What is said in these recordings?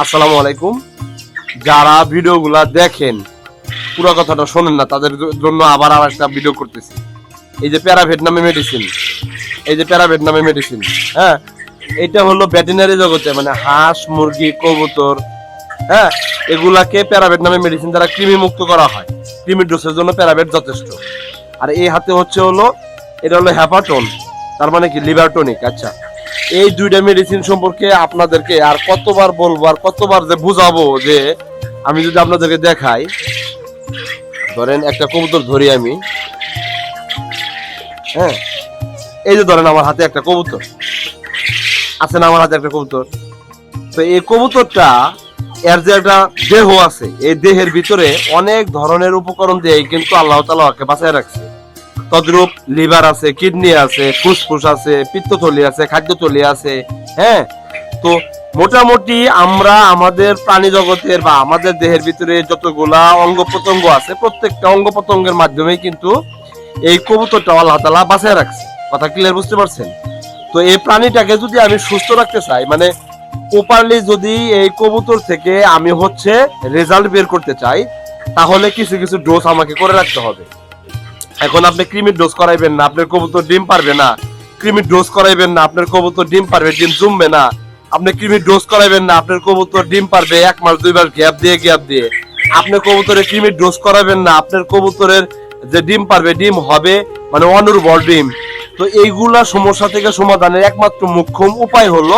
আসসালামু আলাইকুম। যারা ভিডিওগুলা দেখেন পুরো কথাটা শোনেন না, তাদের জন্য আবার একটা ভিডিও করতেছি। এই যে প্যারাভেট নামে মেডিসিন, হ্যাঁ, এটা হলো ভেটেরিনারি জগতে মানে হাঁস, মুরগি, কবুতর, হ্যাঁ, এগুলাকে প্যারাভেট নামে মেডিসিন দ্বারা কৃমি মুক্ত করা হয়। কৃমির ডোজের জন্য প্যারাভেট যথেষ্ট। আর এই হাতে এটা হলো হ্যাপাটন, তার মানে কি লিভার টনিক। আচ্ছা, এই দুইটা মেডিসিন সম্পর্কে আপনাদেরকে আর কতবার বলবো, আর কতবার যে বুঝাবো, যে আমি যদি আপনাদেরকে দেখাই, ধরেন একটা কবুতর ধরি আমি, হ্যাঁ, এই যে ধরেন আমার হাতে একটা কবুতর আছে না, আমার হাতে একটা কবুতর। তো এই কবুতরটা এর যে একটা দেহ আছে, এই দেহের ভিতরে অনেক ধরনের উপকরণ দিয়ে কিন্তু আল্লাহ তাআলা ওকে বাঁচায় রাখছে। তদ্রূপ লিভার আছে, কিডনি আছে, ফুসফুস আছে, পিত্তথলি আছে, খাদ্যথলি আছে, হ্যাঁ। তো মোটামুটি আমরা আমাদের প্রাণী জগতের বা আমাদের দেহের ভিতরে যতগুলা অঙ্গ প্রত্যঙ্গ আছে, প্রত্যেকটা অঙ্গ প্রত্যঙ্গের মাধ্যমে কিন্তু এই কবুতরটা আল্লাহ তাআলা বাঁচায় রাখছে। কথা ক্লিয়ার বুঝতে পারছেন? তো এই প্রাণীটাকে যদি আমি সুস্থ রাখতে চাই, মানে প্রপারলি যদি এই কবুতর থেকে আমি রেজাল্ট বের করতে চাই, তাহলে কিছু কিছু ডোজ আমাকে করে রাখতে হবে। এখন আপনি ক্রিমির ডোজ করাইবেন না, আপনার কবুতর ডিম পারবে না। ক্রিমির ডোজ করাইবেন না, আপনার কবুতর ডিম পারবে, ডিম জমবে না। আপনি ক্রিমির ডোজ করাইবেন না, আপনার কবুতর ডিম পারবে 1 মাস 2 বার গ্যাপ দিয়ে। আপনি কবুতরের ক্রিমির ডোজ করাবেন না, আপনার কবুতরের যে ডিম পারবে, ডিম হবে মানে অনুর্বর ডিম। তো এইগুলা সমস্যা থেকে সমাধানের একমাত্র মুখ্যম উপায় হলো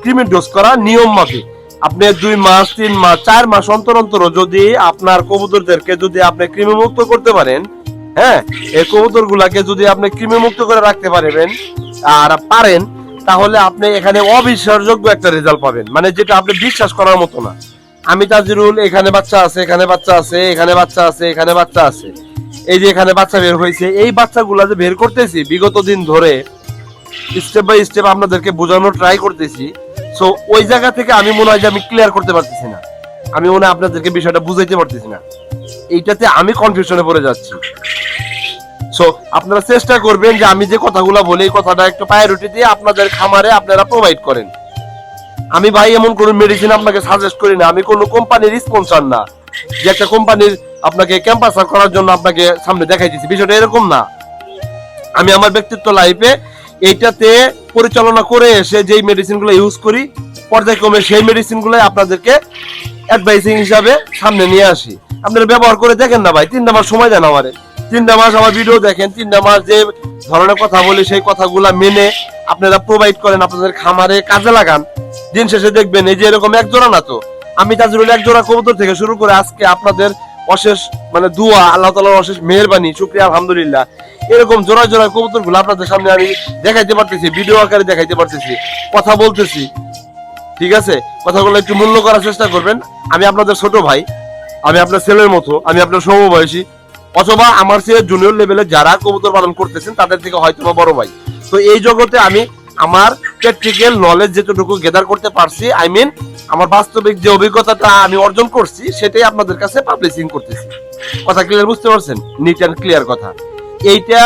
ক্রিমির ডোজ করা নিয়ম মাফিক। আপনি 2 মাস 3 মাস 4 মাস অন্তর অন্তর যদি আপনার কবুতরদেরকে যদি আপনি কৃমি মুক্ত করতে পারেন, হ্যাঁ, এই কবুতর গুলাকে যদি আপনি কৃমি মুক্ত করে রাখতে পারবেন তাহলে আপনি এখানে অবিশ্বাসযোগ্য একটা রেজাল্ট পাবেন, মানে যেটা আপনি বিশ্বাস করার মতো না। আমি তাজিরুল, এখানে বাচ্চা আছে, এখানে বাচ্চা আছে, এখানে বাচ্চা আছে, এখানে বাচ্চা আছে, এই যে এখানে বাচ্চা বের হয়েছে। এই বাচ্চাগুলা যে বের করতেছি বিগত দিন ধরে স্টেপ বাই স্টেপ আপনাদেরকে বোঝানোর ট্রাই করতেছি। সো ওই জায়গা থেকে আমি মনে হয় যে আমি ক্লিয়ার করতে পারতেছি না, আমি মনে হয় আপনাদেরকে বিষয়টা বুঝাইতে পারতেছি না। এইটাতে আমি কনফিউশনে পড়ে যাচ্ছি। সো আপনারা চেষ্টা করবেন যে আমি যে কথাগুলো বলি, এই কথাটা একটু প্রায়োরিটি দিয়ে আপনাদের খামারে আপনারা প্রোভাইড করেন। আমি ভাই এমন কোন মেডিসিন আপনাকে সাজেস্ট করি না, আমি কোনো কোম্পানির স্পন্সর না যে একটা কোম্পানির আপনাকে ক্যাম্পাসার করার জন্য আপনাকে সামনে দেখাই দিচ্ছি, বিষয়টা এরকম না। আমি আমার ব্যক্তিত্ব লাইফে এইটাতে পরিচালনা করে এসে যেই মেডিসিনগুলো ইউজ করি, পর্যায়ক্রমে সেই মেডিসিনগুলো আপনাদেরকে অ্যাডভাইসিং হিসাবে সামনে নিয়ে আসি। আপনারা ব্যবহার করে দেখেন না ভাই, 3 মাস সময় দেন আমারে, 3 মাস আমার ভিডিও দেখেন, 3 মাস যে ধরনের কথা বলি সেই কথাগুলা মেনে আপনারা প্রোভাইড করেন, আপনাদের খামারে কাজে লাগান। দিন শেষে দেখবেন এই যে এরকম এক জোড়া না, তো আমি তাজরুল এক জোড়া কবুতর থেকে শুরু করে আজকে আপনাদের অশেষ মানে দুয়া, আল্লাহ তাআলার অশেষ মেহেরবানি, শুকরিয়া, আলহামদুলিল্লাহ, এরকম জোড়া জোড়া কবুতর গুলো আপনাদের সামনে আমি দেখাইতে পারতেছি, ভিডিও আকারে দেখাইতে পারতেছি, কথা বলতেছি। ঠিক আছে, কথাগুলো একটু মূল্য করার চেষ্টা করবেন। আমি আপনাদের ছোট ভাই, আমি আপনার ছেলের মতো, আমি আপনার সমবয়সী, অথবা আমার চেয়ে জুনিয়র লেভেলে যারা কবুতর পালন করতেছেন তাদের থেকে হয়তো বড় ভাই। তো এই জগতে আমি আমার প্র্যাকটিক্যাল নলেজ যেটুকু গেদার করতে পারছি, আমার বাস্তবিক যে অভিজ্ঞতাটা আমি অর্জন করছি, সেটাই আপনাদের কাছে পাবলিশিং করতেছি। কথা ক্লিয়ার বুঝতে পারছেন? নিট অ্যান্ড ক্লিয়ার কথা। এইটা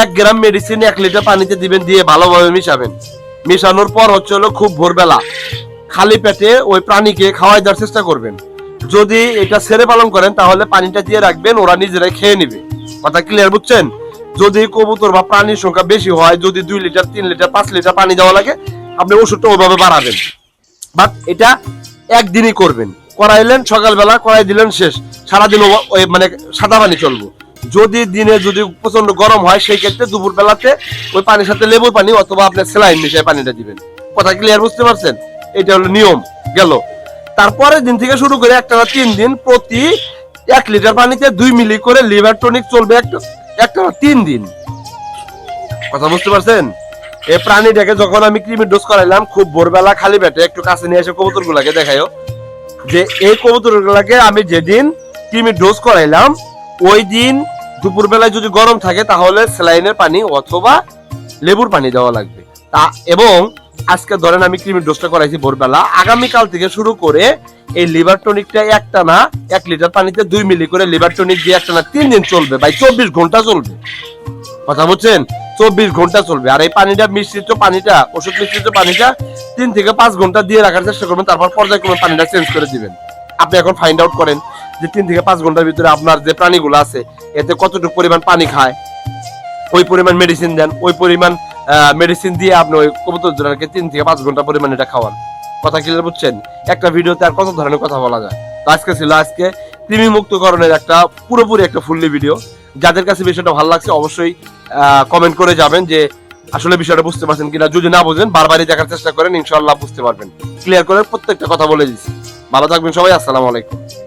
1 গ্রাম মেডিসিন 1 লিটার পানিতে দিবেন, দিয়ে ভালোভাবে মিশাবেন। মিশানোর পর খুব ভোরবেলা খালি পেটে ওই প্রাণীকে খাওয়াই দেওয়ার চেষ্টা করবেন। যদি এটা ছেড়ে পালন করেন তাহলে পানিটা দিয়ে রাখবেন, ওরা নিজেরাই খেয়ে নিবে। কথা ক্লিয়ার বুঝছেন? যদি কবুতর বা প্রাণীর সংখ্যা বেশি হয়, যদি 2 লিটার 3 লিটার 5 লিটার পানি দেওয়া লাগে, আপনি ওষুধটা ওইভাবে বাড়াবেন। বাট এটা একদিনই করবেন, করাইলেন সকালবেলা, করাই দিলেন, শেষ। সারাদিন মানে সাদা পানি চলবো। যদি দিনে যদি প্রচন্ড গরম হয়, সেই ক্ষেত্রে দুপুর বেলাতে ওই পানির সাথে লেবুর পানি অথবা আপনার স্যালাইন মিশিয়ে পানিটা দিবেন। কথা ক্লিয়ার বুঝতে পারছেন? এটা হলো নিয়ম গেল। তারপরের দিন থেকে শুরু করে একটা 3 দিন প্রতি 1 লিটার পানিতে 2 মিলি করে লিভার টনিক চলবে একটা 3 দিন। কথা বুঝতে পারছেন? এই প্রাণীটাকে যখন আমি কৃমির ডোজ করাইলাম, খুব ভোরবেলা খালি পেটে, একটু কাছে নিয়ে এসে কবুতর গুলাকে দেখাইও যে এই কবুতর গুলাকে আমি যেদিন কৃমির ডোজ করাইলাম, ওই দিন দুপুর বেলায় যদি গরম থাকে তাহলে স্যালাইনের পানি অথবা লেবুর পানি দেওয়া লাগবে। এবং আজকে ধরেন আমি কৃমির ডোজটা করাইছি ভোরবেলা, আগামীকাল থেকে শুরু করে এই লিভার টনিকটা একটানা 1 লিটার পানিতে 2 মিলি করে লিভার টনিক দিয়ে একটানা 3 দিন চলবে, ভাই 24 ঘন্টা চলবে। কথা বুঝছেন? 24 ঘন্টা চলবে। আর এই পানিটা মিশ্রিত পানিটা, ওষুধ মিশ্রিত পানিটা 3 থেকে 5 ঘন্টা দিয়ে রাখার চেষ্টা করবেন, তারপর পর্যায়ক্রমে পানিটা চেঞ্জ করে দিবেন। আপনি এখন ফাইন্ড আউট করেন যে 3 থেকে 5 ঘন্টার ভিতরে আপনার যে প্রাণীগুলো আছে এতে কতটুকু পরিমাণ পানি খায়, ওই পরিমাণ মেডিসিন দেন, ওই পরিমাণ মেডিসিন দিয়ে আপনি ওই কবুতর জোড়াকে 3 থেকে 5 ঘন্টা পরিমাণ এটা খাওয়ান। কথা ক্লিয়ার বুঝছেন? একটা ভিডিওতে আর কত ধরনের কথা বলা যায়। তো আজকে ছিল কৃমি মুক্তকরণের একটা পুরোপুরি একটা ফুললি ভিডিও। যাদের কাছে বিষয়টা ভালো লাগছে অবশ্যই কমেন্ট করে যাবেন যে আসলে বিষয়টা বুঝতে পারছেন কিনা। যদি না বুঝেন বারবারই দেখার চেষ্টা করেন, ইনশাআল্লাহ বুঝতে পারবেন। ক্লিয়ার করে প্রত্যেকটা কথা বলে দিচ্ছি। ভালো থাকবেন সবাই, আসসালামু আলাইকুম।